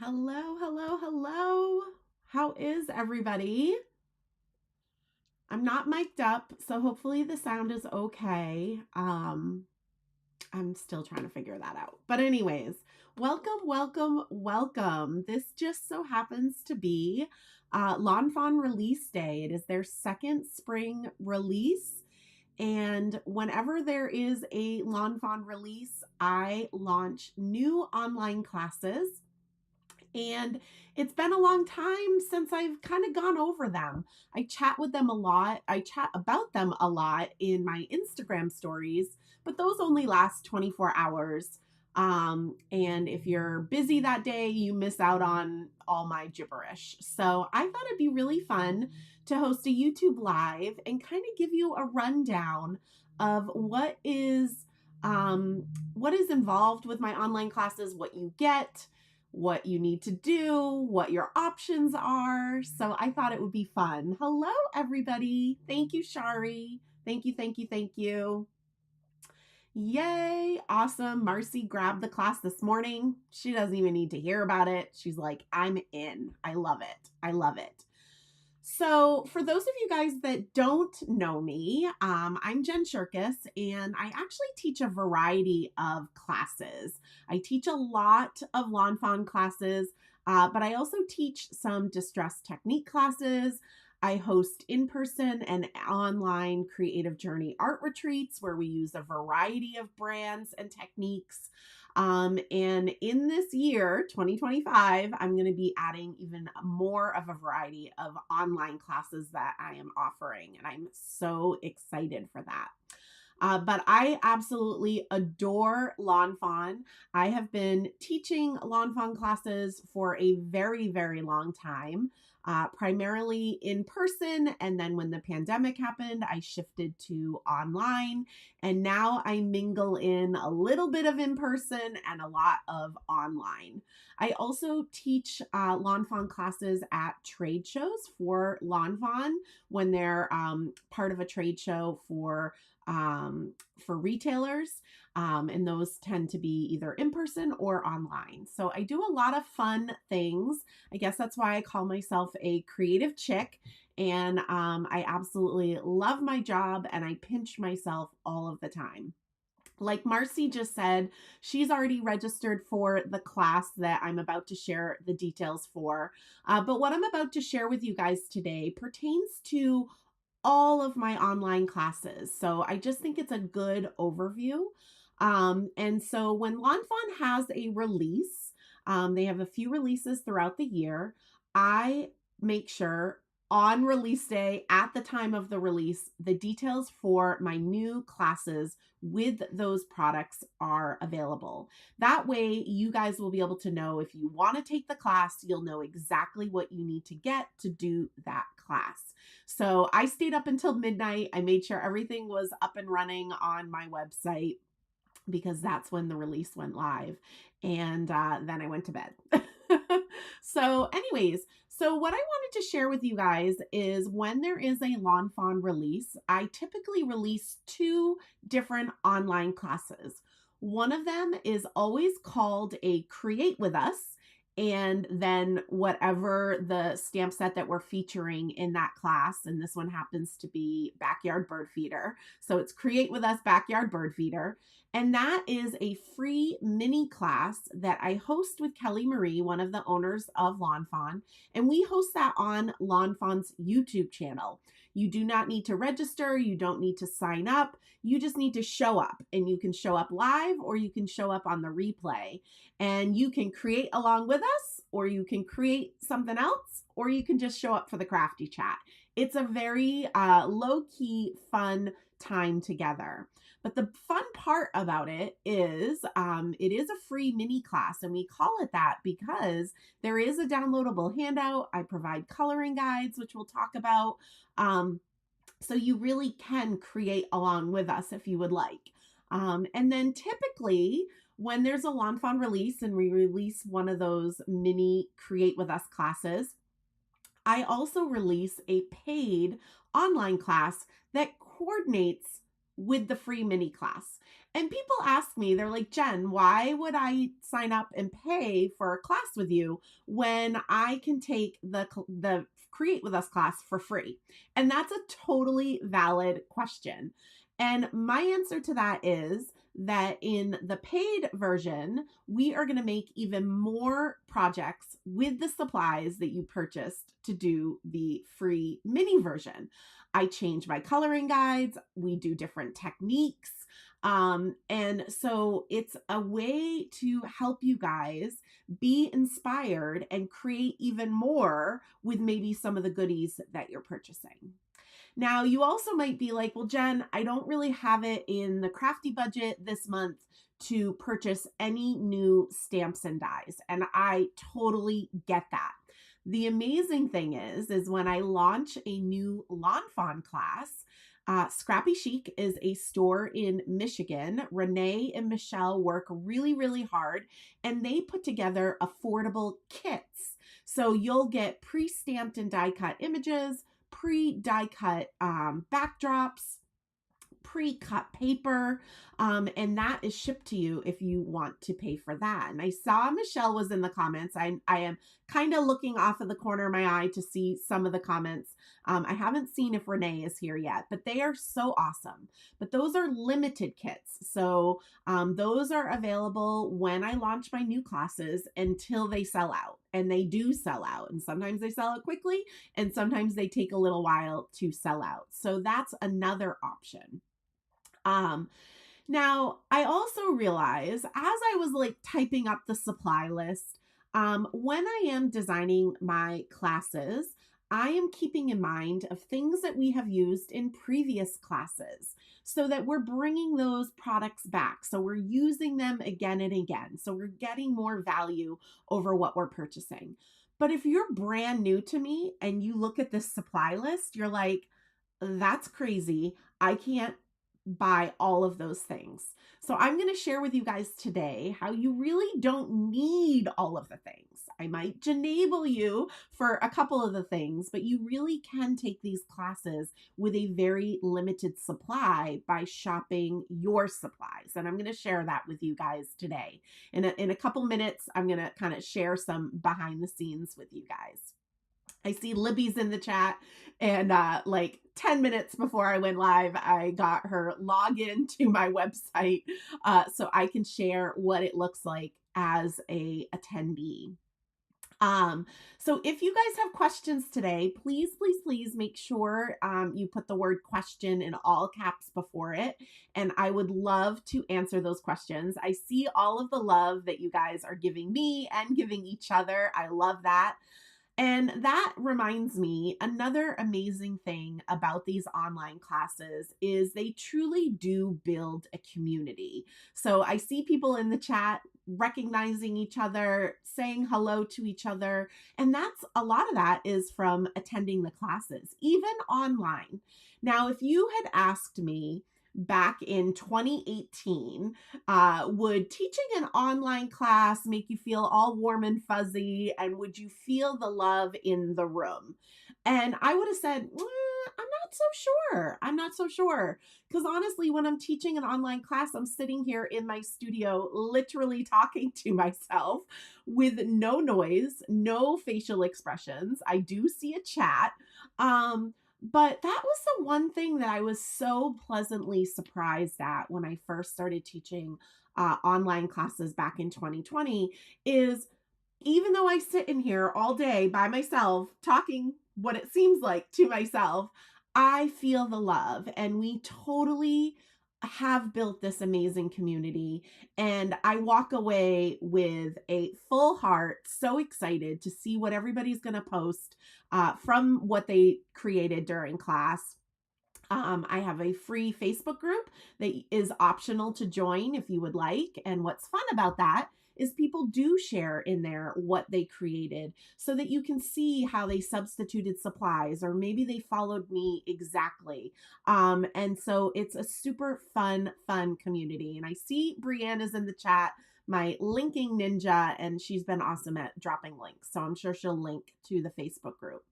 Hello, hello, hello. How is everybody? I'm not mic'd up, so hopefully the sound is okay. I'm still trying to figure that out. But anyways, welcome, welcome, welcome. This just so happens to be Lawn Fawn release day. It is their second spring release. And whenever there is a Lawn Fawn release, I launch new online classes, and it's been a long time since I've kind of gone over them. I chat with them a lot. I chat about them a lot in my Instagram stories, but those only last 24 hours. And if you're busy that day, you miss out on all my gibberish. So I thought it'd be really fun to host a YouTube live and kind of give you a rundown of what is involved with my online classes, what you get, what you need to do, what your options are. So I thought it would be fun. Hello, everybody. Thank you, Shari. Thank you, thank you, thank you. Yay, awesome. Marcy grabbed the class this morning. She doesn't even need to hear about it. She's like, I'm in. I love it. I love it. So, for those of you guys that don't know me, I'm Jenn and I actually teach a variety of classes. I teach a lot of Lawn Fawn classes, but I also teach some distress technique classes. I host in-person and online creative journey art retreats where we use a variety of brands and techniques. And in this year, 2025, I'm going to be adding even more of a variety of online classes that I am offering. And I'm so excited for that. But I absolutely adore Lawn Fawn. I have been teaching Lawn Fawn classes for a very, very long time. Primarily in person. And then when the pandemic happened, I shifted to online. And now I mingle in a little bit of in person and a lot of online. I also teach Lawn Fawn classes at trade shows for Lawn Fawn when they're part of a trade show for retailers. And those tend to be either in person or online. So I do a lot of fun things. I guess that's why I call myself a creative chick. And I absolutely love my job and I pinch myself all of the time. Like Marcy just said, she's already registered for the class that I'm about to share the details for. But what I'm about to share with you guys today pertains to all of my online classes. So I just think it's a good overview. And so when Lawn Fawn has a release, they have a few releases throughout the year. I make sure on release day, at the time of the release, the details for my new classes with those products are available. That way, you guys will be able to know if you want to take the class, you'll know exactly what you need to get to do that class. So I stayed up until midnight. I made sure everything was up and running on my website because that's when the release went live. And then I went to bed. So anyways, so what I wanted to share with you guys is when there is a Lawn Fawn release, I typically release two different online classes. One of them is always called a Create With Us, and then whatever the stamp set that we're featuring in that class, and this one happens to be Backyard Bird Feeder. So it's Create With Us Backyard Bird Feeder. And that is a free mini class that I host with Kelly Marie, one of the owners of Lawn Fawn. And we host that on Lawn Fawn's YouTube channel. You do not need to register. You don't need to sign up. You just need to show up, and you can show up live or you can show up on the replay, and you can create along with us, or you can create something else, or you can just show up for the Crafty Chat. It's a very low-key, fun time together. But the fun part about it is a free mini class, and we call it that because there is a downloadable handout. I provide coloring guides, which we'll talk about. So you really can create along with us if you would like. And then typically when there's a Lawn Fawn release and we release one of those mini Create With Us classes, I also release a paid online class that coordinates with the free mini class. And people ask me, they're like, Jenn, why would I sign up and pay for a class with you when I can take the Create With Us class for free? And that's a totally valid question. And my answer to that is that in the paid version, we are going to make even more projects with the supplies that you purchased to do the free mini version. I change my coloring guides. We do different techniques. And so it's a way to help you guys be inspired and create even more with maybe some of the goodies that you're purchasing. Now, you also might be like, well, Jenn, I don't really have it in the crafty budget this month to purchase any new stamps and dies. And I totally get that. The amazing thing is when I launch a new Lawn Fawn class, Scrappy Chic is a store in Michigan. Renee and Michelle work really, really hard, and they put together affordable kits. So you'll get pre-stamped and die-cut images, pre-die cut backdrops, pre-cut paper, and that is shipped to you if you want to pay for that. And I saw Michelle was in the comments. I am kind of looking off of the corner of my eye to see some of the comments. I haven't seen if Renee is here yet, but they are so awesome. But those are limited kits. So those are available when I launch my new classes until they sell out. And they do sell out. And sometimes they sell out quickly, and sometimes they take a little while to sell out. So that's another option. Now, I also realize as I was like typing up the supply list, when I am designing my classes, I am keeping in mind of things that we have used in previous classes so that we're bringing those products back. So we're using them again and again. So we're getting more value over what we're purchasing. But if you're brand new to me and you look at this supply list, you're like, that's crazy. I can't buy all of those things. So I'm going to share with you guys today how you really don't need all of the things. I might enable you for a couple of the things, but you really can take these classes with a very limited supply by shopping your supplies. And I'm going to share that with you guys today. In a couple minutes, I'm going to kind of share some behind the scenes with you guys. I see Libby's in the chat, and like 10 minutes before I went live, I got her login to my website so I can share what it looks like as a attendee. So if you guys have questions today, please, please, please make sure you put the word question in all caps before it. And I would love to answer those questions. I see all of the love that you guys are giving me and giving each other. I love that. And that reminds me, another amazing thing about these online classes is they truly do build a community. So I see people in the chat recognizing each other, saying hello to each other. And that's a lot of that is from attending the classes, even online. Now, if you had asked me back in 2018, would teaching an online class make you feel all warm and fuzzy? And would you feel the love in the room? And I would have said, I'm not so sure. I'm not so sure. Because honestly, when I'm teaching an online class, I'm sitting here in my studio, literally talking to myself with no noise, no facial expressions. I do see a chat. But that was the one thing that I was so pleasantly surprised at when I first started teaching online classes back in 2020 is even though I sit in here all day by myself talking what it seems like to myself, I feel the love, and we totally have built this amazing community. And I walk away with a full heart, so excited to see what everybody's going to post from what they created during class. I have a free Facebook group that is optional to join if you would like. And what's fun about that is people do share in there what they created so that you can see how they substituted supplies, or maybe they followed me exactly. And so it's a super fun community. And I see Brianne is in the chat, my linking ninja, and she's been awesome at dropping links. So I'm sure she'll link to the Facebook group.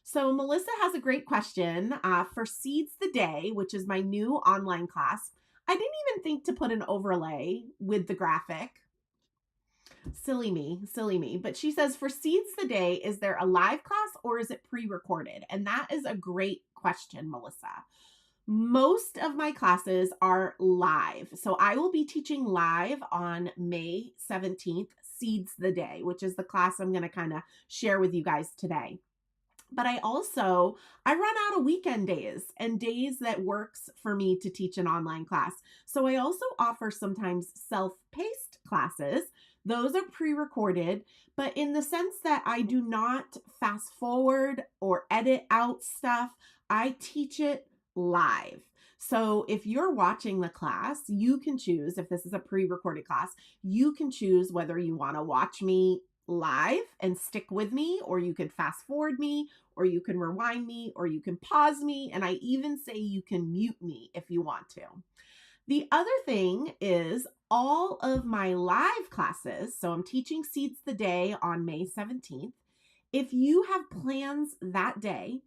So Melissa has a great question for Seeds the Day, which is my new online class. I didn't even think to put an overlay with the graphic. Silly me, silly me. But she says, for Seeds the Day, is there a live class or is it pre-recorded? And that is a great question, Melissa. Most of my classes are live. So I will be teaching live on May 17th, Seeds the Day, which is the class I'm going to kind of share with you guys today. But I run out of weekend days and days that works for me to teach an online class. So I also offer sometimes self-paced classes. Those are pre-recorded, but in the sense that I do not fast forward or edit out stuff, I teach it live. So if you're watching the class, you can choose, if this is a pre-recorded class, you can choose whether you want to watch me live and stick with me, or you could fast forward me, or you can rewind me, or you can pause me, and I even say you can mute me if you want to. The other thing is all of my live classes, so I'm teaching Seeds the Day on May 17th. If you have plans that day,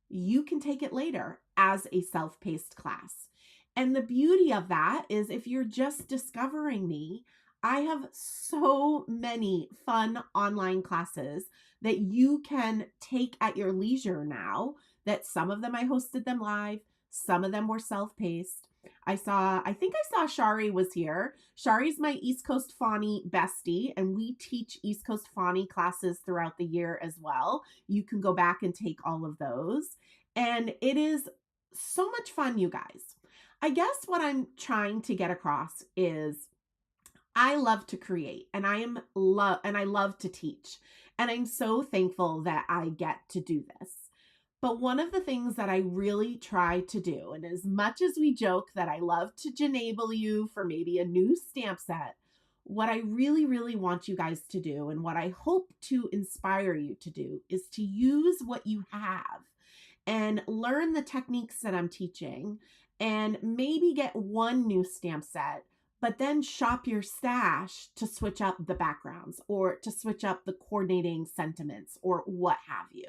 you can take it later as a self-paced class. And the beauty of that is if you're just discovering me, I have so many fun online classes that you can take at your leisure now, that some of them I hosted them live, some of them were self-paced. I think I saw Shari was here. Shari's my East Coast Fawny bestie, and we teach East Coast Fawny classes throughout the year as well. You can go back and take all of those. And it is so much fun, you guys. I guess what I'm trying to get across is I love to create, and I love to teach. And I'm so thankful that I get to do this. But one of the things that I really try to do, and as much as we joke that I love to enable you for maybe a new stamp set, what I really, really want you guys to do, and what I hope to inspire you to do, is to use what you have and learn the techniques that I'm teaching, and maybe get one new stamp set, but then shop your stash to switch up the backgrounds or to switch up the coordinating sentiments or what have you.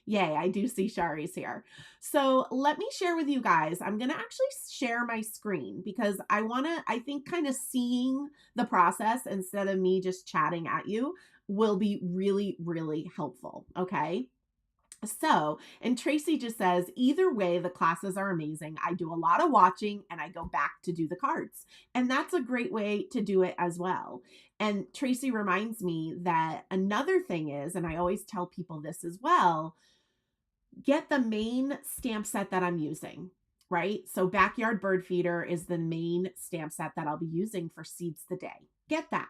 Yay, I do see Shari's here. So let me share with you guys. I'm going to actually share my screen because I think kind of seeing the process instead of me just chatting at you will be really, really helpful. Okay. So, and Tracy just says, either way, the classes are amazing. I do a lot of watching and I go back to do the cards. And that's a great way to do it as well. And Tracy reminds me that another thing is, and I always tell people this as well, get the main stamp set that I'm using, right? So Backyard Bird Feeder is the main stamp set that I'll be using for Seeds the Day. Get that.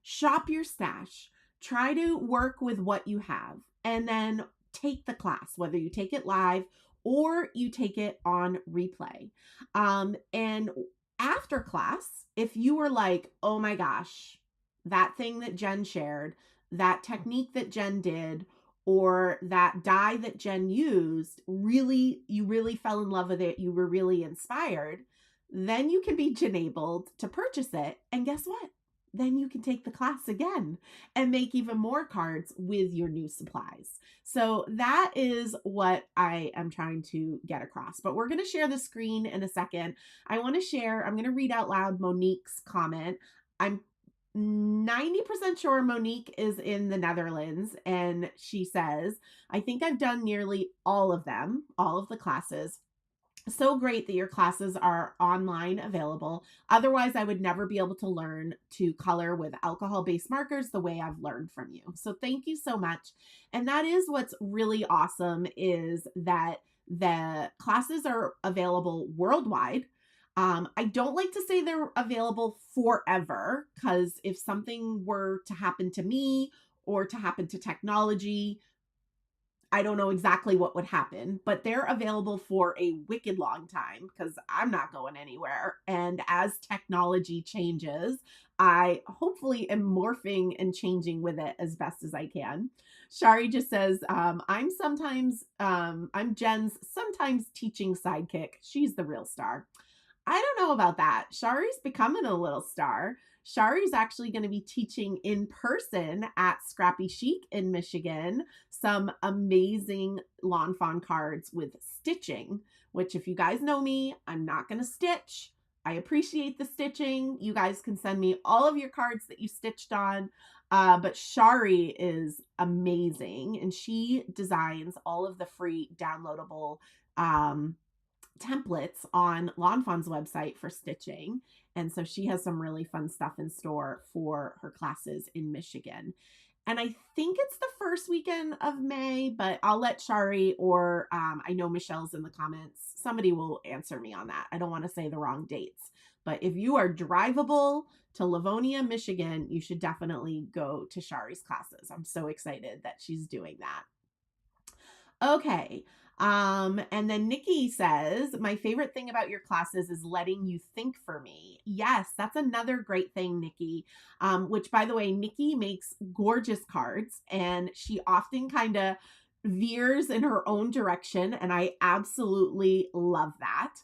Shop your stash. Try to work with what you have. And then take the class, whether you take it live or you take it on replay. And after class, if you were like, oh my gosh, that thing that Jenn shared, that technique that Jenn did, or that die that Jenn used, you really fell in love with it, you were really inspired, then you can be enabled to purchase it. And guess what? Then you can take the class again and make even more cards with your new supplies. So that is what I am trying to get across. But we're going to share the screen in a second. I'm going to read out loud Monique's comment. I'm 90% sure Monique is in the Netherlands, and she says, I think I've done nearly all of them, all of the classes. So great that your classes are online available. Otherwise, I would never be able to learn to color with alcohol-based markers the way I've learned from you. So thank you so much. And that is what's really awesome, is that the classes are available worldwide. I don't like to say they're available forever, because if something were to happen to me or to happen to technology, I don't know exactly what would happen, but they're available for a wicked long time because I'm not going anywhere. And as technology changes, I hopefully am morphing and changing with it as best as I can. Shari just says, I'm Jenn's sometimes teaching sidekick. She's the real star. I don't know about that. Shari's becoming a little star. Shari's actually going to be teaching in person at Scrappy Chic in Michigan some amazing Lawn Fawn cards with stitching, which if you guys know me, I'm not going to stitch. I appreciate the stitching. You guys can send me all of your cards that you stitched on. But Shari is amazing, and she designs all of the free downloadable templates on Lawn Fawn's website for stitching. And so she has some really fun stuff in store for her classes in Michigan. And I think it's the first weekend of May, but I'll let Shari or I know Michelle's in the comments. Somebody will answer me on that. I don't want to say the wrong dates. But if you are drivable to Livonia, Michigan, you should definitely go to Shari's classes. I'm so excited that she's doing that. Okay. And then Nikki says, my favorite thing about your classes is letting you think for me. Yes, that's another great thing, Nikki. Which, by the way, Nikki makes gorgeous cards, and she often kind of veers in her own direction, and I absolutely love that.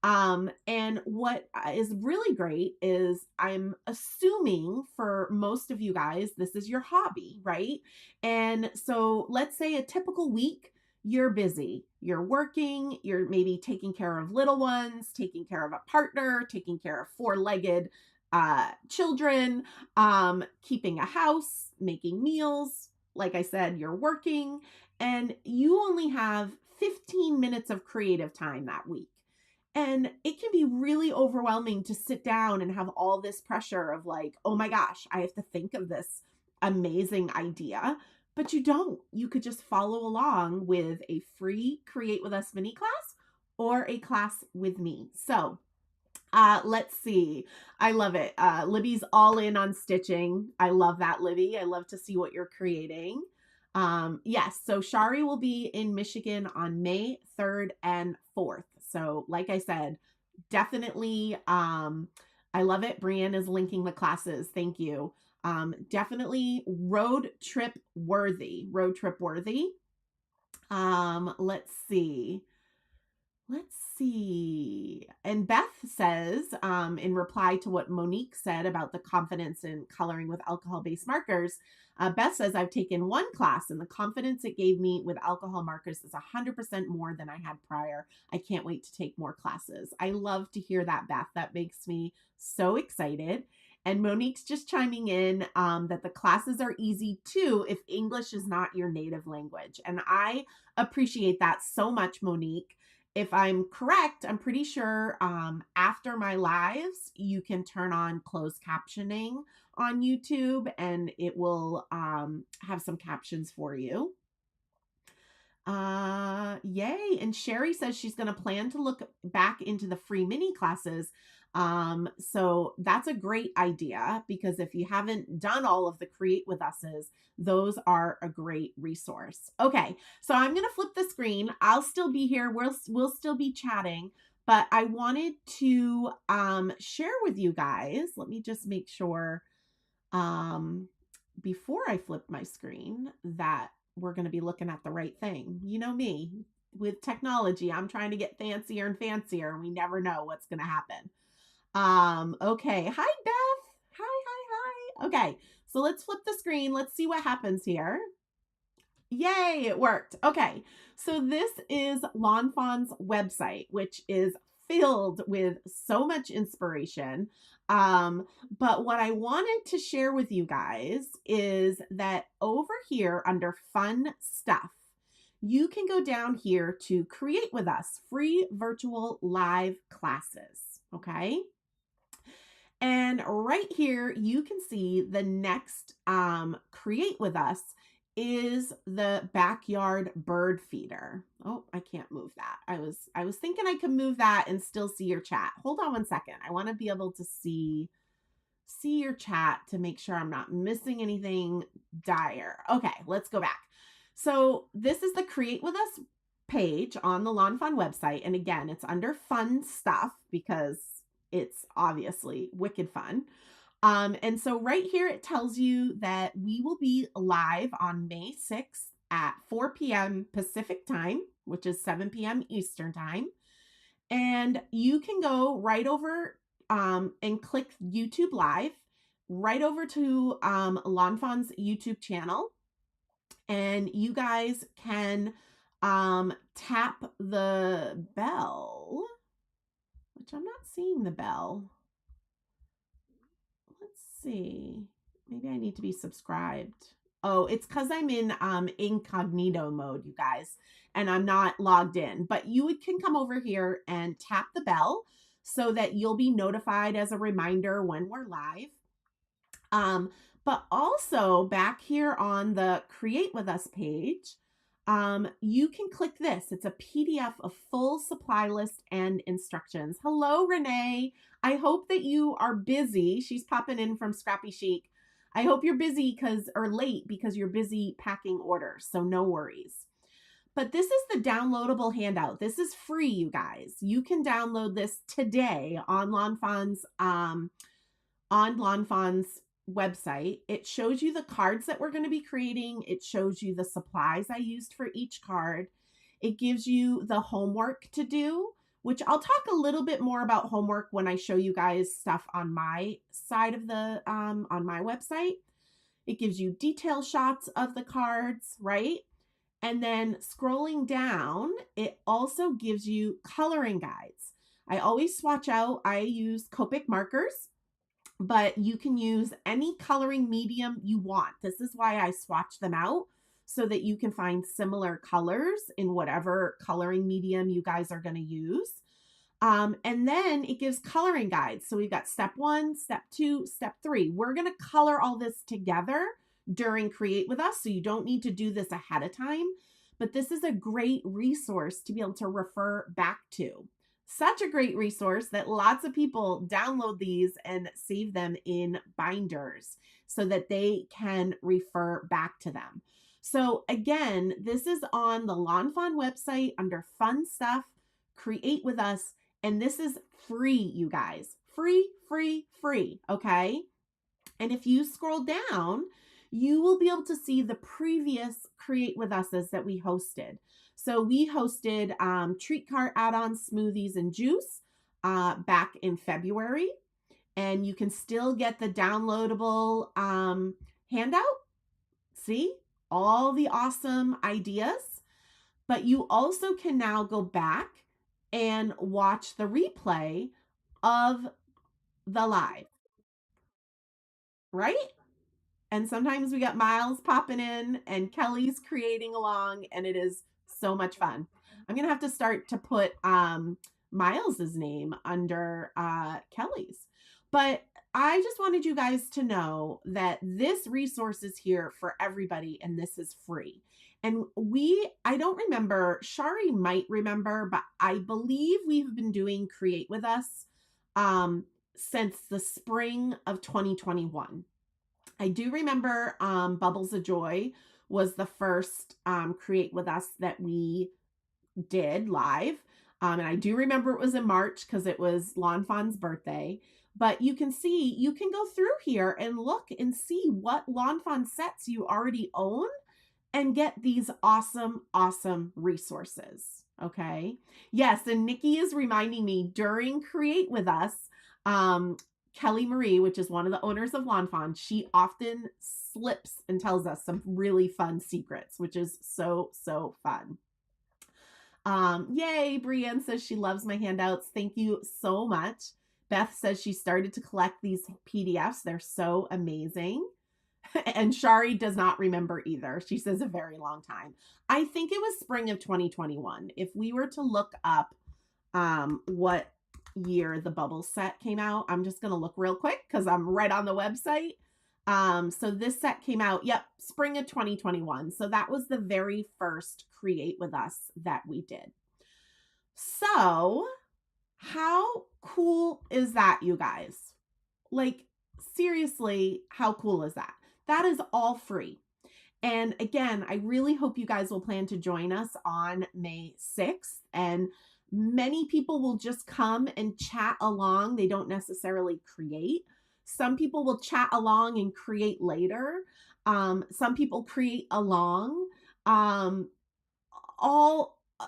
And what is really great is I'm assuming for most of you guys, this is your hobby, right? And so let's say a typical week, you're busy, you're working, you're maybe taking care of little ones, taking care of a partner, taking care of four-legged children, keeping a house, making meals. Like I said, you're working, and you only have 15 minutes of creative time that week. And it can be really overwhelming to sit down and have all this pressure of like, oh my gosh, I have to think of this amazing idea. But you don't. You could just follow along with a free Create With Us mini class or a class with me. So let's see. I love it. Libby's all in on stitching. I love that, Libby. I love to see what you're creating. Yes, so Shari will be in Michigan on May 3rd and 4th. So like I said, definitely, I love it. Brienne is linking the classes. Thank you. Definitely road trip worthy. Let's see. And Beth says, in reply to what Monique said about the confidence in coloring with alcohol-based markers, Beth says, I've taken one class and the confidence it gave me with alcohol markers is 100% more than I had prior. I can't wait to take more classes. I love to hear that, Beth. That makes me so excited. And Monique's just chiming in that the classes are easy too if English is not your native language. And I appreciate that so much, Monique. If I'm correct, I'm pretty sure after my lives, you can turn on closed captioning on YouTube and it will have some captions for you. Yay. And Sherry says she's going to plan to look back into the free mini classes. So that's a great idea because if you haven't done all of the Create With Us's, those are a great resource. Okay. So I'm going to flip the screen. I'll still be here. We'll still be chatting, but I wanted to, share with you guys. Let me just make sure, before I flip my screen that we're going to be looking at the right thing. You know me with technology, I'm trying to get fancier and fancier and we never know what's going to happen. Okay. Hi, Beth. Hi. Okay. So let's flip the screen. Let's see what happens here. Yay, it worked. Okay. So this is Lawn Fawn's website, which is filled with so much inspiration. But what I wanted to share with you guys is that over here under fun stuff, you can go down here to Create With Us, free virtual live classes. Okay. And right here, you can see the next Create With Us is the backyard bird feeder. Oh, I can't move that. I was thinking I could move that and still see your chat. Hold on one second. I want to be able to see your chat to make sure I'm not missing anything dire. Okay, let's go back. So this is the Create With Us page on the Lawn Fawn website. And again, it's under fun stuff because it's obviously wicked fun. And so right here, it tells you that we will be live on May 6th at 4 p.m. Pacific time, which is 7 p.m. Eastern time. And you can go right over and click YouTube Live, right over to Lawn Fawn's YouTube channel. And you guys can tap the bell. which I'm not seeing the bell. Let's see. Maybe I need to be subscribed. Oh, it's because I'm in incognito mode, you guys, and I'm not logged in. But you can come over here and tap the bell so that you'll be notified as a reminder when we're live. But also back here on the Create With Us page, you can click this. It's a PDF of full supply list and instructions. Hello, Renee. I hope that you are busy. She's popping in from Scrappy Chic. I hope you're busy or late because you're busy packing orders. So no worries. But this is the downloadable handout. This is free, you guys. You can download this today on Lawn Fawn's website. It shows you the cards that we're going to be creating. It shows you the supplies I used for each card. It gives you the homework to do, which I'll talk a little bit more about homework when I show you guys stuff on my side of the on my website. It gives you detail shots of the cards, right? And then scrolling down, it also gives you coloring guides. I always swatch out. I use Copic markers, but you can use any coloring medium you want. This is why I swatch them out so that you can find similar colors in whatever coloring medium you guys are going to use. And then it gives coloring guides. So we've got step 1, step 2, step 3. We're going to color all this together during Create With Us, so you don't need to do this ahead of time. But this is a great resource to be able to refer back to. Such a great resource that lots of people download these and save them in binders so that they can refer back to them. So again, this is on the Lawn Fawn website under Fun Stuff, Create With Us, and this is free, you guys. Free, free, free, okay? And if you scroll down, you will be able to see the previous Create With Us's that we hosted. So we hosted treat cart add-on smoothies and juice back in February. And you can still get the downloadable handout. See, all the awesome ideas. But you also can now go back and watch the replay of the live, right? And sometimes we got Miles popping in and Kelly's creating along, and it is so much fun. I'm going to have to start to put Miles's name under Kelly's. But I just wanted you guys to know that this resource is here for everybody, and this is free. And I don't remember, Shari might remember, but I believe we've been doing Create With Us since the spring of 2021. I do remember Bubbles of Joy was the first Create With Us that we did live. And I do remember it was in March because it was Lawn Fawn's birthday. But you can see, you can go through here and look and see what Lawn Fawn sets you already own and get these awesome, awesome resources. Okay. Yes. And Nikki is reminding me during Create With Us, Kelly Marie, which is one of the owners of Lawn Fawn, she often slips and tells us some really fun secrets, which is so, so fun. Yay, Brienne says she loves my handouts. Thank you so much. Beth says she started to collect these PDFs. They're so amazing. And Shari does not remember either. She says a very long time. I think it was spring of 2021. If we were to look up what year the bubble set came out, I'm just going to look real quick because I'm right on the website. So this set came out, spring of 2021. So that was the very first Create With Us that we did. So how cool is that, you guys? Like, seriously, how cool is that? That is all free. And again, I really hope you guys will plan to join us on May 6th. And many people will just come and chat along. They don't necessarily create. Some people will chat along and create later. Some people create along.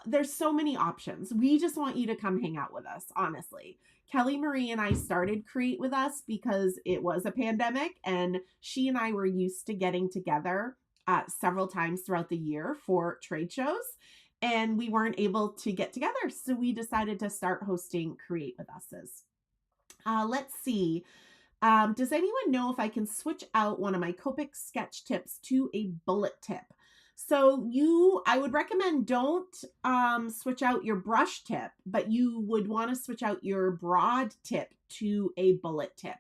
There's so many options. We just want you to come hang out with us, honestly. Kelly Marie and I started Create With Us because it was a pandemic, and she and I were used to getting together several times throughout the year for trade shows. and we weren't able to get together. So we decided to start hosting Create With Us's. Let's see. Does anyone know if I can switch out one of my Copic sketch tips to a bullet tip? So I would recommend don't switch out your brush tip, but you would want to switch out your broad tip to a bullet tip.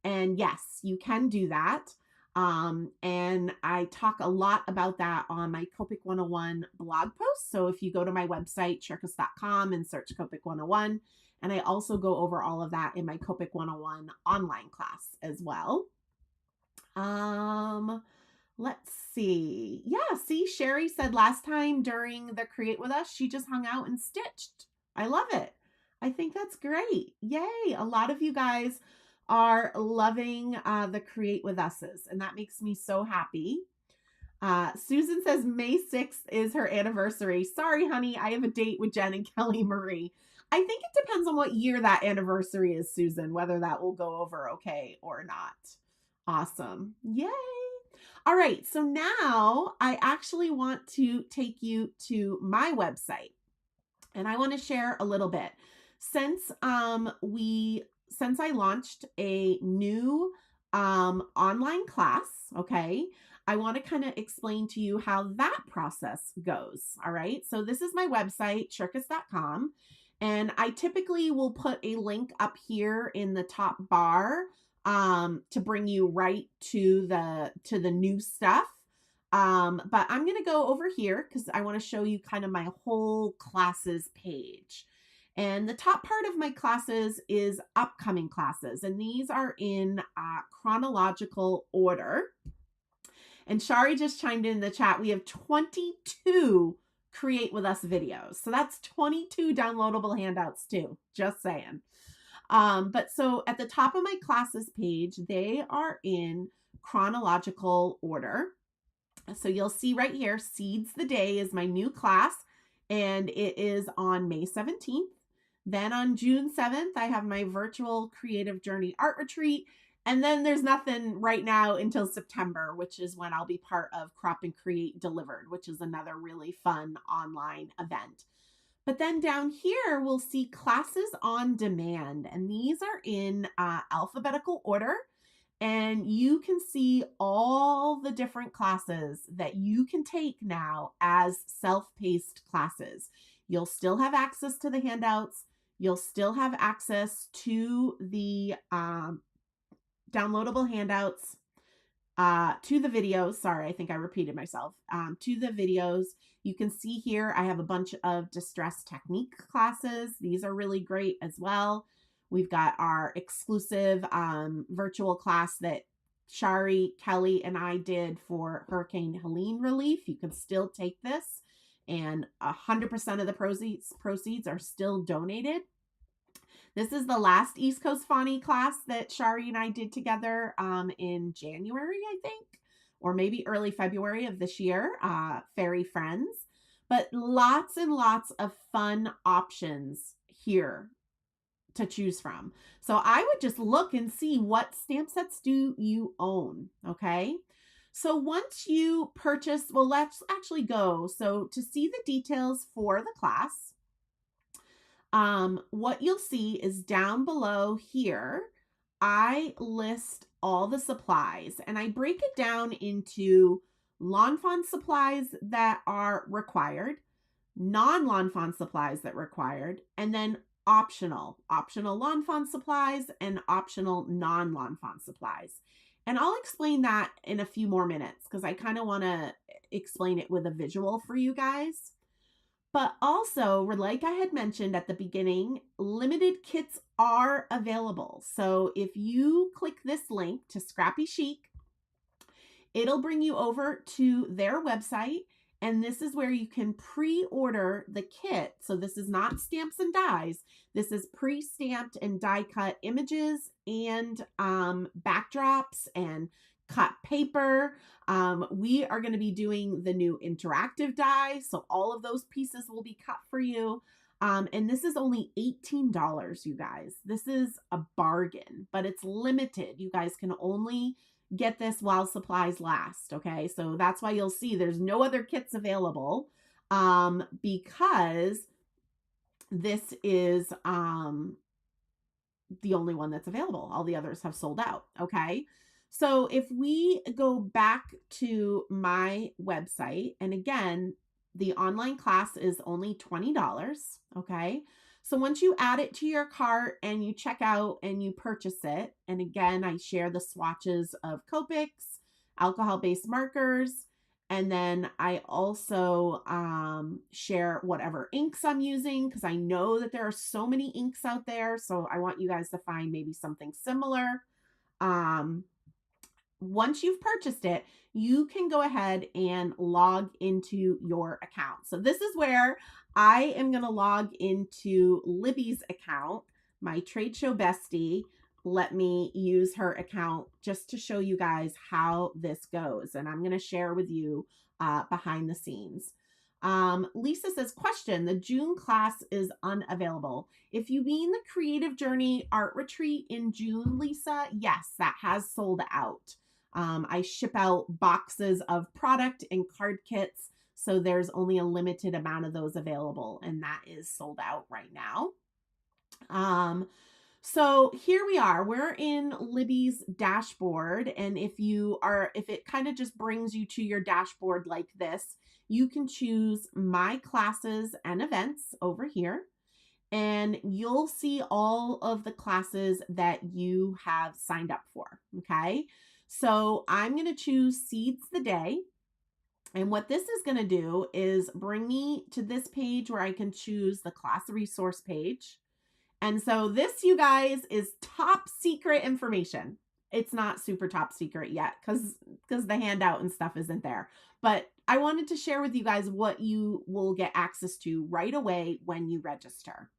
And yes, you can do that. And I talk a lot about that on my Copic 101 blog post. So if you go to my website, shirkus.com, and search Copic 101, and I also go over all of that in my Copic 101 online class as well. Let's see. Yeah, see, Sherry said last time during the Create With Us, she just hung out and stitched. I love it. I think that's great. Yay. A lot of you guys are loving the Create With Us's, and that makes me so happy. Susan says May 6th is her anniversary. Sorry, honey, I have a date with Jenn and Kelly Marie. I think it depends on what year that anniversary is, Susan, whether that will go over okay or not. Awesome. Yay. All right. So now I actually want to take you to my website, and I want to share a little bit. Since I launched a new online class, okay, I want to kind of explain to you how that process goes. All right. So this is my website, shirkus.com. And I typically will put a link up here in the top bar to bring you right to the new stuff. But I'm going to go over here because I want to show you kind of my whole classes page. And the top part of my classes is upcoming classes. And these are in chronological order. And Shari just chimed in the chat. We have 22 Create With Us videos. So that's 22 downloadable handouts too, just saying. But so at the top of my classes page, they are in chronological order. So you'll see right here, Seeds the Day is my new class, and it is on May 17th. Then on June 7th, I have my virtual creative journey art retreat. And then there's nothing right now until September, which is when I'll be part of Crop and Create Delivered, which is another really fun online event. But then down here, we'll see classes on demand, and these are in alphabetical order. And you can see all the different classes that you can take now as self-paced classes. You'll still have access to the handouts. You'll still have access to the downloadable handouts, to the videos. Sorry, I think I repeated myself. To the videos. You can see here, I have a bunch of distress technique classes. These are really great as well. We've got our exclusive virtual class that Shari, Kelly, and I did for Hurricane Helene relief. You can still take this, and 100% of the proceeds are still donated. This is the last East Coast Fawny class that Shari and I did together in January, I think, or maybe early February of this year, Fairy Friends. But lots and lots of fun options here to choose from. So I would just look and see what stamp sets do you own, okay? So once you purchase, well, let's actually go. So to see the details for the class, what you'll see is down below here, I list all the supplies, and I break it down into Lawn Fawn supplies that are required, non-Lawn Fawn supplies that required, and then optional Lawn Fawn supplies and optional non-Lawn Fawn supplies. And I'll explain that in a few more minutes because I kind of want to explain it with a visual for you guys. But also, like I had mentioned at the beginning, limited kits are available. So if you click this link to Scrappy Chic, it'll bring you over to their website, and this is where you can pre-order the kit. So this is not stamps and dies. This is pre-stamped and die-cut images and backdrops and cut paper. We are going to be doing the new interactive die, so all of those pieces will be cut for you. And this is only $18, you guys. This is a bargain, but it's limited. You guys can only get this while supplies last, okay? So that's why you'll see there's no other kits available. because this is the only one that's available. All the others have sold out. Okay. So if we go back to my website, and again, the online class is only $20. Okay. So once you add it to your cart and you check out and you purchase it, and again, I share the swatches of Copics, alcohol-based markers, and then I also share whatever inks I'm using, because I know that there are so many inks out there. So I want you guys to find maybe something similar. Um, Once you've purchased it, you can go ahead and log into your account. So this is where I am going to log into Libby's account, my trade show bestie. Let me use her account just to show you guys how this goes. And I'm going to share with you behind the scenes. Lisa says, question, the June class is unavailable. If you mean the Creative Journey Art Retreat in June, Lisa, yes, that has sold out. I ship out boxes of product and card kits, so there's only a limited amount of those available, and that is sold out right now. So here we are, we're in Libby's dashboard. And if it kind of just brings you to your dashboard like this, you can choose my classes and events over here, and you'll see all of the classes that you have signed up for. Okay. So I'm going to choose Seeds the Day. And what this is going to do is bring me to this page where I can choose the class resource page. And so this, you guys, is top secret information. It's not super top secret yet because the handout and stuff isn't there. But I wanted to share with you guys what you will get access to right away when you register.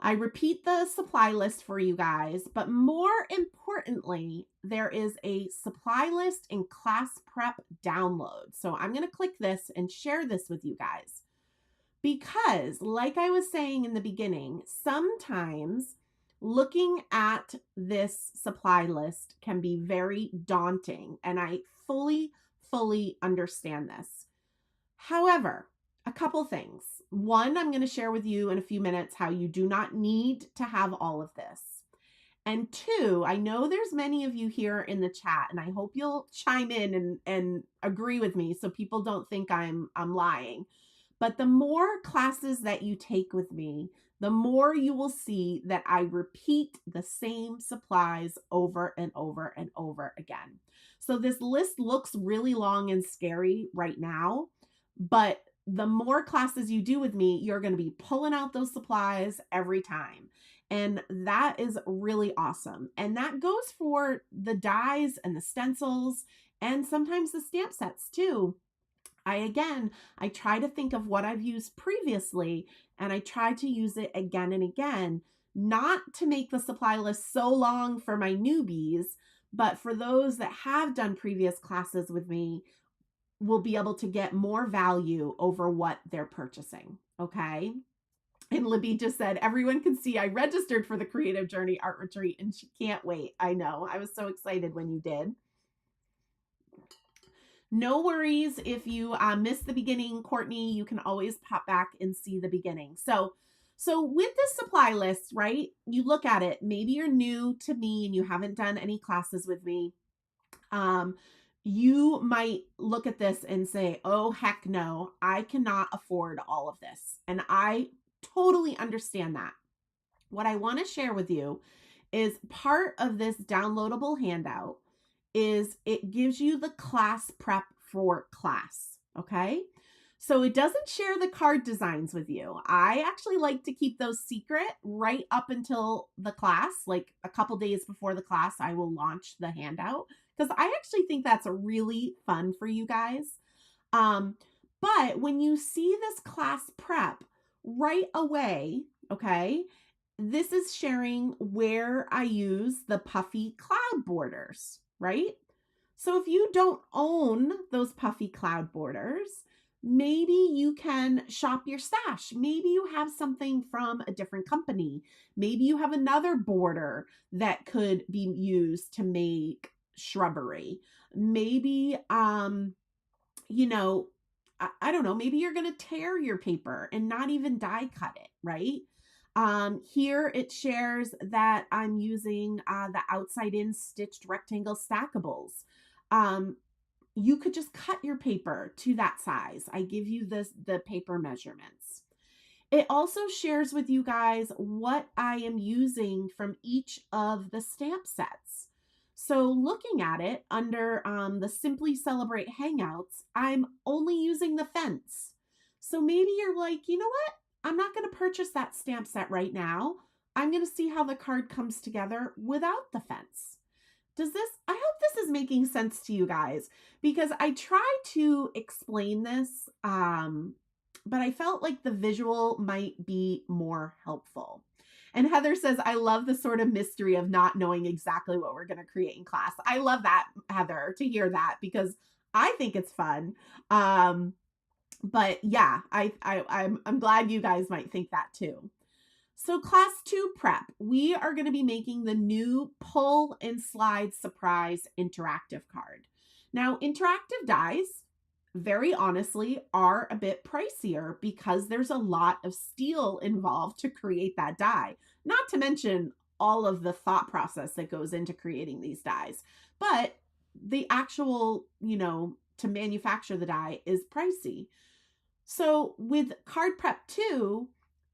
I repeat the supply list for you guys, but more importantly, there is a supply list and class prep download. So I'm going to click this and share this with you guys. Because, like I was saying in the beginning, sometimes looking at this supply list can be very daunting, and I fully understand this. However, a couple things. One, I'm going to share with you in a few minutes how you do not need to have all of this. And two, I know there's many of you here in the chat, and I hope you'll chime in and agree with me so people don't think I'm lying. But the more classes that you take with me, the more you will see that I repeat the same supplies over and over and over again. So this list looks really long and scary right now, but the more classes you do with me, you're going to be pulling out those supplies every time. And that is really awesome. And that goes for the dies and the stencils and sometimes the stamp sets too. I try to think of what I've used previously, and I try to use it again and again, not to make the supply list so long for my newbies, but for those that have done previous classes with me will be able to get more value over what they're purchasing. Okay. And Libby just said, everyone can see I registered for the Creative Journey Art Retreat and she can't wait. I know. I was so excited when you did. No worries if you missed the beginning, Courtney, you can always pop back and see the beginning. So with this supply list, right, you look at it, maybe you're new to me and you haven't done any classes with me. You might look at this and say, oh, heck no, I cannot afford all of this. And I totally understand that. What I want to share with you is part of this downloadable handout is it gives you the class prep for class. Okay. So it doesn't share the card designs with you. I actually like to keep those secret right up until the class, like a couple days before the class, I will launch the handout because I actually think that's really fun for you guys. But when you see this class prep right away, okay, this is sharing where I use the puffy cloud borders, right? So if you don't own those puffy cloud borders, maybe you can shop your stash. Maybe you have something from a different company. Maybe you have another border that could be used to make shrubbery. Maybe, I don't know, maybe you're going to tear your paper and not even die cut it, right? Here it shares that I'm using the outside in stitched rectangle stackables. Um, you could just cut your paper to that size. I give you the paper measurements. It also shares with you guys what I am using from each of the stamp sets. So looking at it under the Simply Celebrate Hangouts, I'm only using the fence. So maybe you're like, you know what? I'm not going to purchase that stamp set right now. I'm going to see how the card comes together without the fence. I hope this is making sense to you guys, because I try to explain this, but I felt like the visual might be more helpful. And Heather says, I love the sort of mystery of not knowing exactly what we're going to create in class. I love that, Heather, to hear that, because I think it's fun. But yeah, I'm glad you guys might think that too. So class 2 prep, we are going to be making the new pull and slide surprise interactive card. Now, interactive dies, very honestly, are a bit pricier because there's a lot of steel involved to create that die, not to mention all of the thought process that goes into creating these dies. But the actual, to manufacture the die is pricey. So with card prep 2,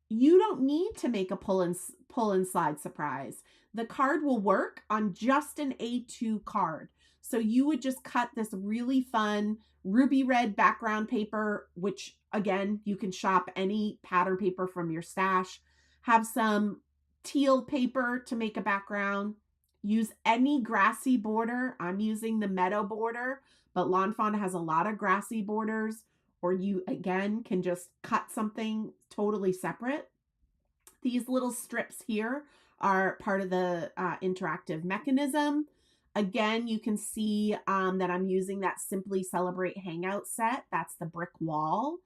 you don't need to make a pull and slide surprise. The card will work on just an A2 card. So you would just cut this really fun ruby red background paper, which again, you can shop any pattern paper from your stash. Have some teal paper to make a background. Use any grassy border. I'm using the meadow border, but Lawn Fawn has a lot of grassy borders. Or you, again, can just cut something totally separate. These little strips here are part of the interactive mechanism. Again, you can see that I'm using that Simply Celebrate Hangout set. That's the brick wall.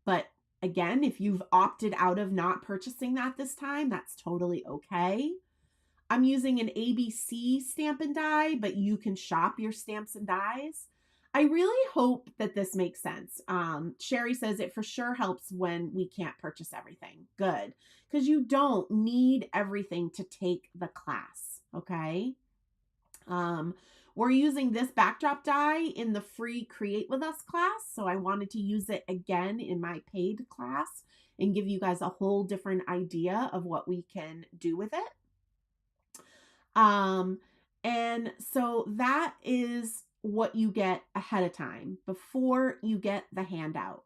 But again, if you've opted out of not purchasing that this time, that's totally okay. I'm using an ABC stamp and die, but you can shop your stamps and dies. I really hope that this makes sense. Sherry says it for sure helps when we can't purchase everything. Good, because you don't need everything to take the class, okay? We're using this backdrop die in the free Create With Us class, so I wanted to use it again in my paid class and give you guys a whole different idea of what we can do with it. And so that is what you get ahead of time before you get the handout.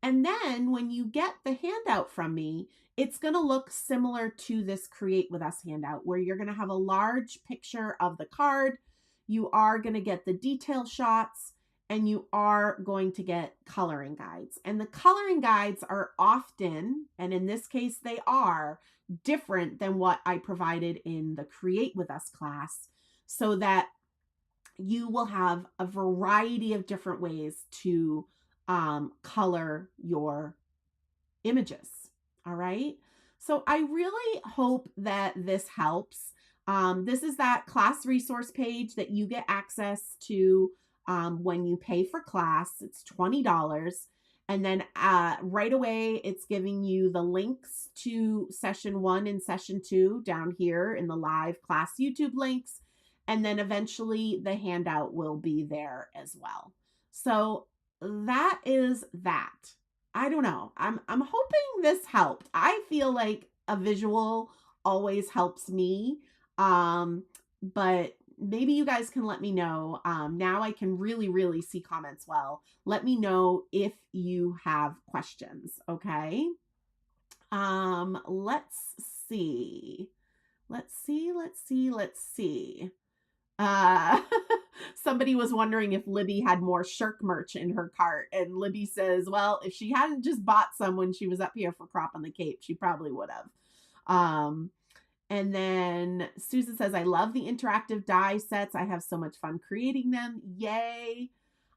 And then when you get the handout from me, it's going to look similar to this Create With Us handout, where you're going to have a large picture of the card. You are going to get the detail shots, and you are going to get coloring guides. And the coloring guides are often, and in this case they are, different than what I provided in the Create With Us class, so that you will have a variety of different ways to color your images. All right. So I really hope that this helps. This is that class resource page that you get access to when you pay for class. It's $20. And then right away, it's giving you the links to session 1 and session 2 down here in the live class YouTube links. And then eventually the handout will be there as well. So that is that. I don't know. I'm hoping this helped. I feel like a visual always helps me. But maybe you guys can let me know. Now I can really see comments well. Let me know if you have questions, okay? Let's see. Somebody was wondering if Libby had more shirk merch in her cart, and Libby says, well, if she hadn't just bought some when she was up here for Crop on the Cape, she probably would have. And then Susan says, I love the interactive die sets. I have so much fun creating them. Yay.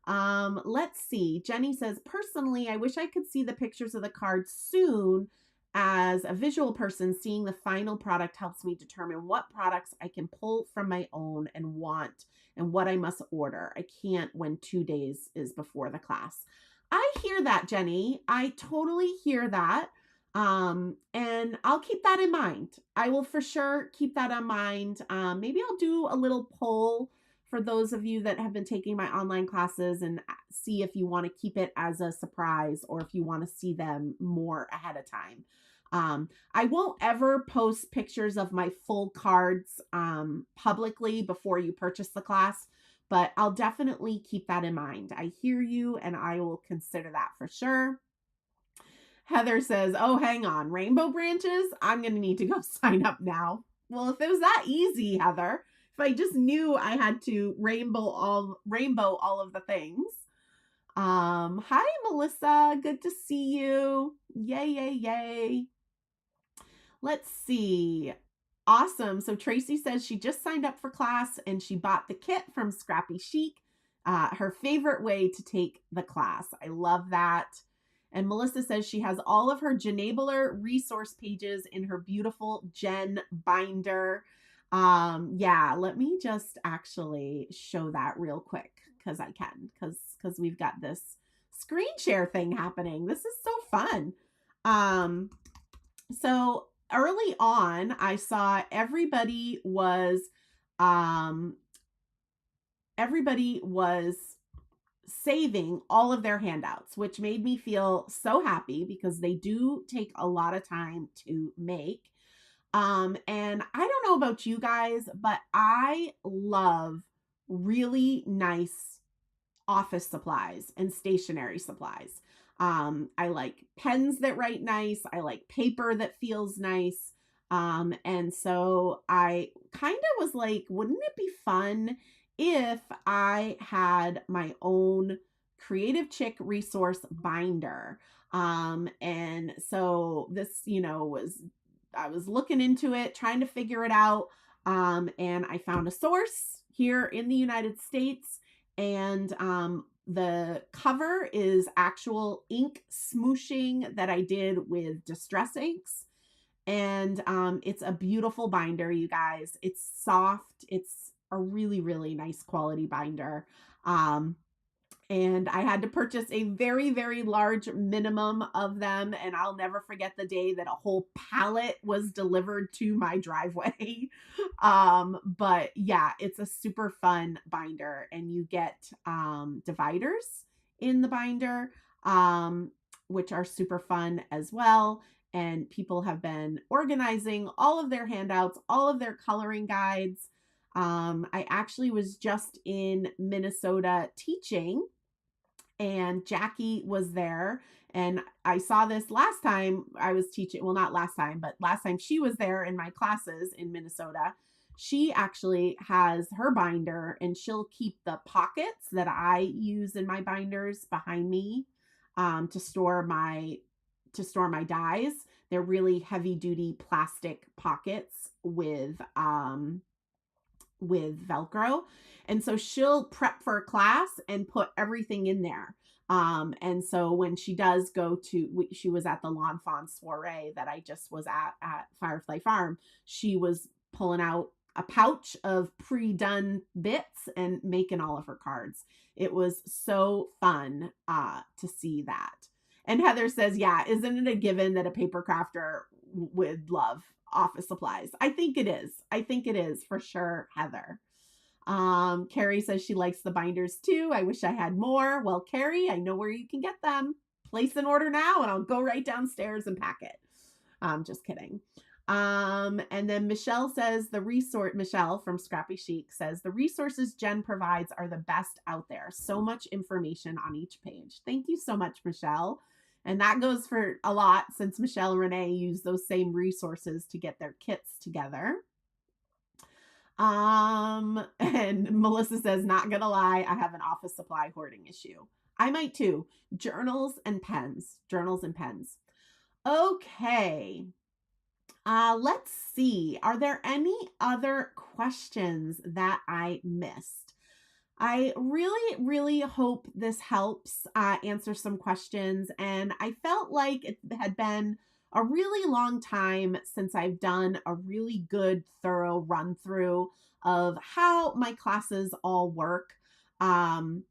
Let's see. Jenny says, personally, I wish I could see the pictures of the cards soon. As a visual person, seeing the final product helps me determine what products I can pull from my own and want and what I must order. I can't when 2 days is before the class. I hear that, Jenny. I totally hear that. And I'll keep that in mind. I will for sure keep that in mind. Maybe I'll do a little poll for those of you that have been taking my online classes and see if you want to keep it as a surprise or if you want to see them more ahead of time. I won't ever post pictures of my full cards publicly before you purchase the class, but I'll definitely keep that in mind. I hear you, and I will consider that for sure. Heather says, oh, hang on, rainbow branches? I'm going to need to go sign up now. Well, if it was that easy, Heather, if I just knew I had to rainbow all of the things. Hi, Melissa. Good to see you. Yay, yay, yay. Let's see. Awesome. So Tracy says she just signed up for class and she bought the kit from Scrappy Chic, her favorite way to take the class. I love that. And Melissa says she has all of her Jennabler resource pages in her beautiful Jenn binder. Yeah, let me just actually show that real quick because I can, because we've got this screen share thing happening. This is so fun. So early on, I saw everybody was saving all of their handouts, which made me feel so happy because they do take a lot of time to make. And I don't know about you guys, but I love really nice office supplies and stationery supplies. I like pens that write nice. I like paper that feels nice. And so I kind of was like, wouldn't it be fun if I had my own Creative Chick resource binder? And so this, I was looking into it, trying to figure it out. And I found a source here in the United States, and the cover is actual ink smooshing that I did with Distress Inks. And it's a beautiful binder, you guys. It's soft. It's a really, really nice quality binder. And I had to purchase a very, very large minimum of them. And I'll never forget the day that a whole pallet was delivered to my driveway. But yeah, it's a super fun binder, and you get dividers in the binder, which are super fun as well. And people have been organizing all of their handouts, all of their coloring guides. I actually was just in Minnesota teaching, and Jackie was there, and I saw this last time I was teaching. Well, not last time, but last time she was there in my classes in Minnesota. She actually has her binder, and she'll keep the pockets that I use in my binders behind me to store my dies. They're really heavy duty plastic pockets with Velcro. And so she'll prep for a class and put everything in there. And so when she does go to, she was at the Lawn Fawn soiree that I just was at Firefly Farm. She was pulling out a pouch of pre-done bits and making all of her cards. It was so fun to see that. And Heather says, yeah, isn't it a given that a paper crafter would love office supplies? I think it is. I think it is for sure, Heather. Carrie says she likes the binders too. I wish I had more. Well, Carrie, I know where you can get them. Place an order now and I'll go right downstairs and pack it. Just kidding. And then Michelle says Michelle from Scrappy Chic says the resources Jenn provides are the best out there. So much information on each page. Thank you so much, Michelle. And that goes for a lot, since Michelle and Renee use those same resources to get their kits together. And Melissa says, not gonna lie, I have an office supply hoarding issue. I might too. Journals and pens. Okay. Let's see. Are there any other questions that I missed? I really, really hope this helps answer some questions. And I felt like it had been a really long time since I've done a really good, thorough run through of how my classes all work. And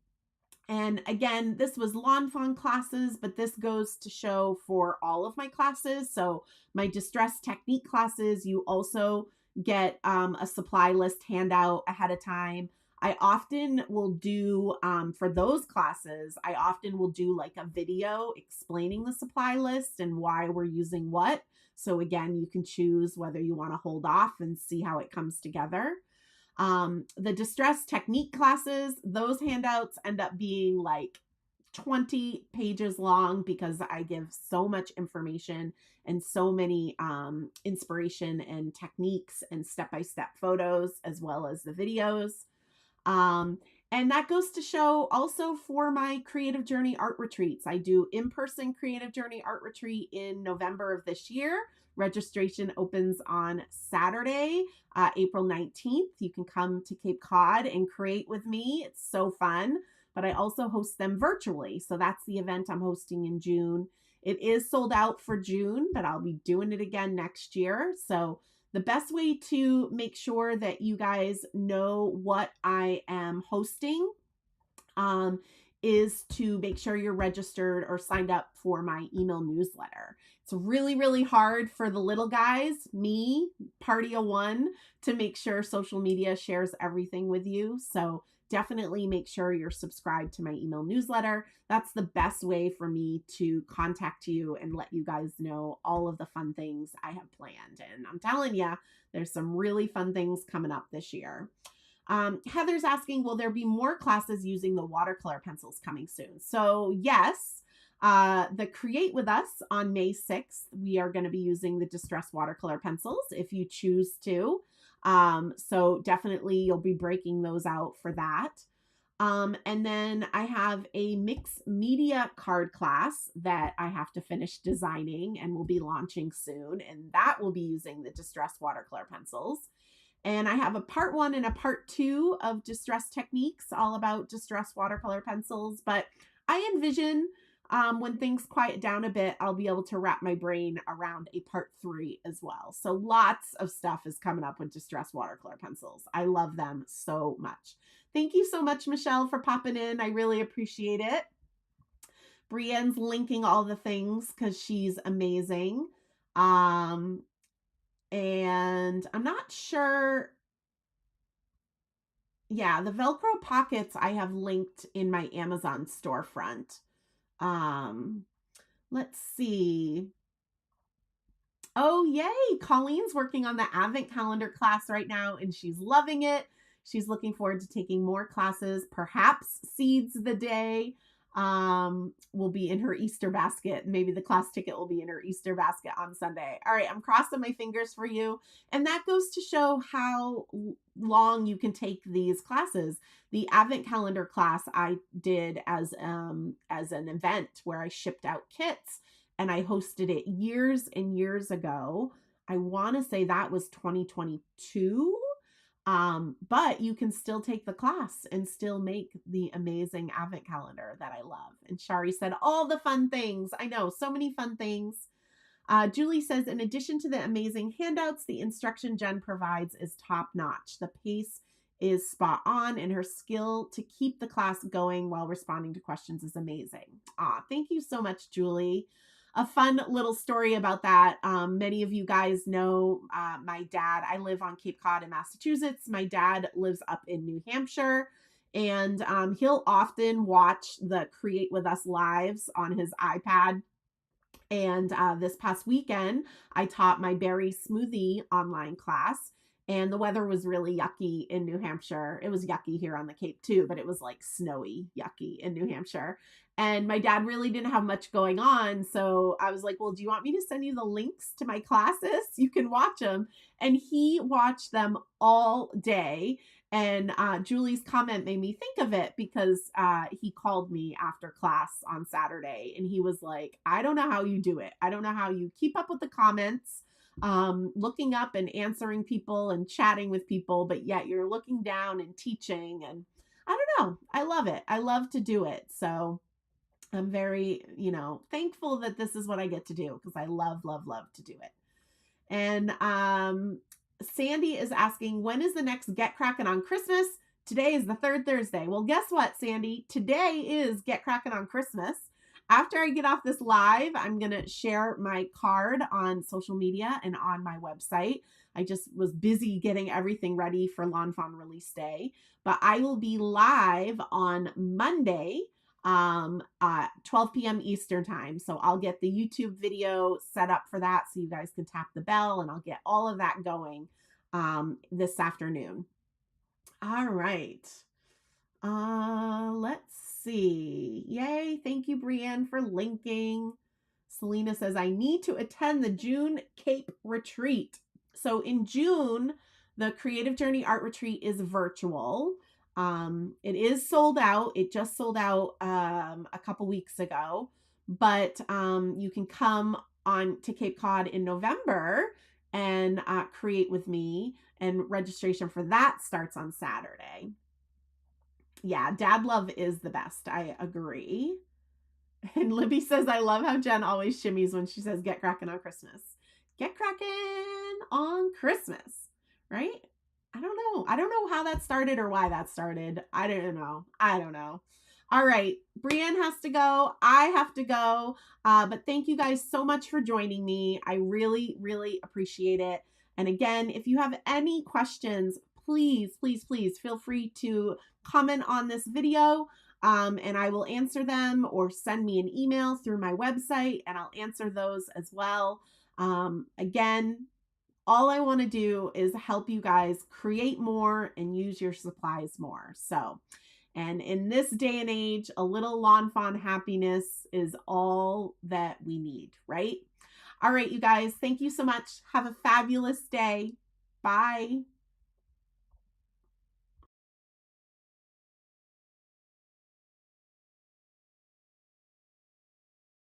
And again, this was Lawn Fawn classes, but this goes to show for all of my classes. So my distress technique classes, you also get a supply list handout ahead of time. I often will do, for those classes, I often will do like a video explaining the supply list and why we're using what. So again, you can choose whether you want to hold off and see how it comes together. The distress technique classes, those handouts end up being like 20 pages long because I give so much information and so many inspiration and techniques and step-by-step photos as well as the videos. And that goes to show also for my Creative Journey art retreats. I do in-person Creative Journey art retreat in November of this year. Registration opens on Saturday, April 19th. You can come to Cape Cod and create with me. It's so fun. But I also host them virtually. So that's the event I'm hosting in June. It is sold out for June, but I'll be doing it again next year. So the best way to make sure that you guys know what I am hosting is to make sure you're registered or signed up for my email newsletter. It's really, really hard for the little guys, me, party of one, to make sure social media shares everything with you. So definitely make sure you're subscribed to my email newsletter. That's the best way for me to contact you and let you guys know all of the fun things I have planned. And I'm telling you, there's some really fun things coming up this year. Heather's asking, will there be more classes using the watercolor pencils coming soon? So yes, the Create With Us on May 6th, we are going to be using the Distress watercolor pencils if you choose to. So definitely you'll be breaking those out for that. And then I have a mixed media card class that I have to finish designing and will be launching soon. And that will be using the Distress watercolor pencils. And I have a part 1 and a part 2 of distress techniques, all about distress watercolor pencils. But I envision when things quiet down a bit, I'll be able to wrap my brain around a part 3 as well. So lots of stuff is coming up with distress watercolor pencils. I love them so much. Thank you so much, Michelle, for popping in. I really appreciate it. Brienne's linking all the things because she's amazing. And I'm not sure. Yeah, the Velcro pockets I have linked in my Amazon storefront. Let's see. Oh, yay. Colleen's working on the Advent calendar class right now and she's loving it. She's looking forward to taking more classes. Perhaps Seeds the Day will be in her Easter basket. Maybe the class ticket will be in her Easter basket on Sunday. All right, I'm crossing my fingers for you. And that goes to show how long you can take these classes. The Advent calendar class I did as an event where I shipped out kits and I hosted it years and years ago. I want to say that was 2022. But you can still take the class and still make the amazing Advent calendar that I love. And Shari said, all the fun things. I know, so many fun things. Julie says, in addition to the amazing handouts, the instruction Jenn provides is top notch. The pace is spot on and her skill to keep the class going while responding to questions is amazing. Thank you so much, Julie. A fun little story about that. Many of you guys know my dad. I live on Cape Cod in Massachusetts. My dad lives up in New Hampshire, and he'll often watch the Create With Us lives on his iPad. And this past weekend, I taught my berry smoothie online class. And the weather was really yucky in New Hampshire. It was yucky here on the Cape too, but it was like snowy yucky in New Hampshire. And my dad really didn't have much going on. So I was like, well, do you want me to send you the links to my classes? You can watch them. And he watched them all day. And Julie's comment made me think of it because he called me after class on Saturday. And he was like, I don't know how you do it. I don't know how you keep up with the comments, looking up and answering people and chatting with people, but yet you're looking down and teaching. And I don't know. I love it. I love to do it. So I'm very, thankful that this is what I get to do because I love, love, love to do it. And Sandy is asking, when is the next Get Crackin' on Christmas? Today is the third Thursday. Well, guess what, Sandy? Today is Get Crackin' on Christmas. After I get off this live, I'm going to share my card on social media and on my website. I just was busy getting everything ready for Lawn Fawn release day, but I will be live on Monday, 12 p.m. Eastern time. So I'll get the YouTube video set up for that so you guys can tap the bell, and I'll get all of that going this afternoon. All right. Let's see. Yay. Thank you, Brienne, for linking. Selena says, I need to attend the June Cape retreat. So in June, the Creative Journey Art Retreat is virtual. It is sold out. It just sold out a couple weeks ago, but you can come on to Cape Cod in November and create with me, and registration for that starts on Saturday. Yeah, dad love is the best. I agree. And Libby says, I love how Jenn always shimmies when she says, get cracking on Christmas. Get cracking on Christmas, right? I don't know. I don't know how that started or why that started. I don't know. All right. Brienne has to go. I have to go. But thank you guys so much for joining me. I really, really appreciate it. And again, if you have any questions, please, please, please feel free to comment on this video, and I will answer them, or send me an email through my website and I'll answer those as well. Again, all I want to do is help you guys create more and use your supplies more. So, and in this day and age, a little Lawn Fawn happiness is all that we need, right? All right, you guys, thank you so much. Have a fabulous day. Bye.